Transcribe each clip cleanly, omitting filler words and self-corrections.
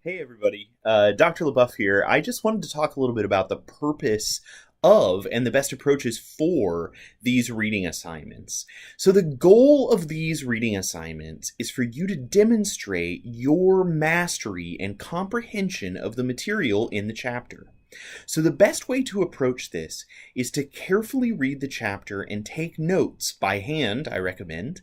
Hey everybody, Dr. LaBeouf here. I just wanted to talk a little bit about the purpose of and the best approaches for these reading assignments. So the goal of these reading assignments is for you to demonstrate your mastery and comprehension of the material in the chapter. So the best way to approach this is to carefully read the chapter and take notes by hand, I recommend,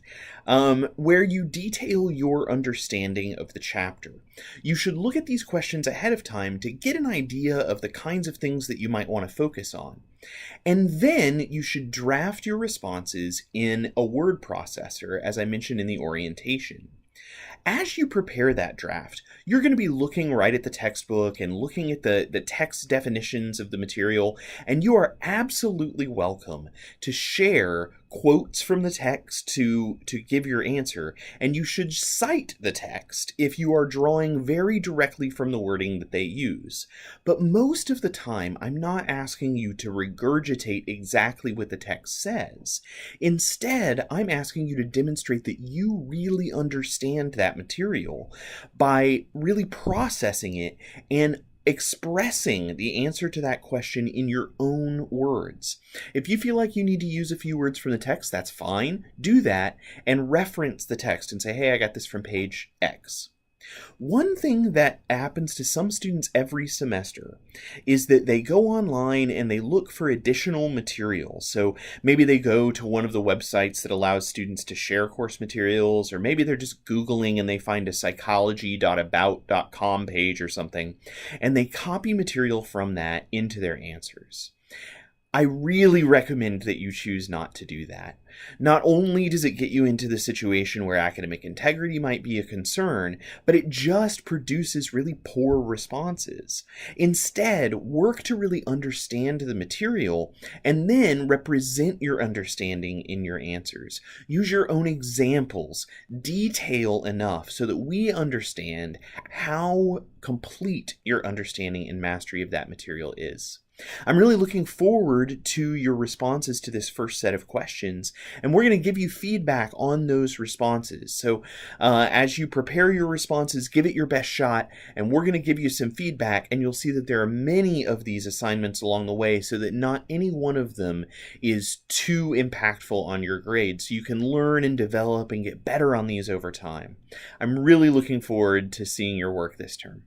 where you detail your understanding of the chapter. You should look at these questions ahead of time to get an idea of the kinds of things that you might want to focus on. And then you should draft your responses in a word processor, as I mentioned in the orientation. As you prepare that draft, you're going to be looking right at the textbook and looking at the text definitions of the material, and you are absolutely welcome to share quotes from the text to give your answer, and you should cite the text if you are drawing very directly from the wording that they use. But most of the time, I'm not asking you to regurgitate exactly what the text says. Instead, I'm asking you to demonstrate that you really understand that material by really processing it and expressing the answer to that question in your own words. If you feel like you need to use a few words from the text, that's fine. Do that and reference the text and say, hey, I got this from page X. One thing that happens to some students every semester is that they go online and they look for additional materials. So maybe they go to one of the websites that allows students to share course materials, or maybe they're just Googling and they find a psychology.about.com page or something, and they copy material from that into their answers. I really recommend that you choose not to do that. Not only does it get you into the situation where academic integrity might be a concern, but it just produces really poor responses. Instead, work to really understand the material and then represent your understanding in your answers. Use your own examples, detail enough so that we understand how complete your understanding and mastery of that material is. I'm really looking forward to your responses to this first set of questions, and we're going to give you feedback on those responses. So as you prepare your responses, give it your best shot, and we're going to give you some feedback, and you'll see that there are many of these assignments along the way so that not any one of them is too impactful on your grade, so you can learn and develop and get better on these over time. I'm really looking forward to seeing your work this term.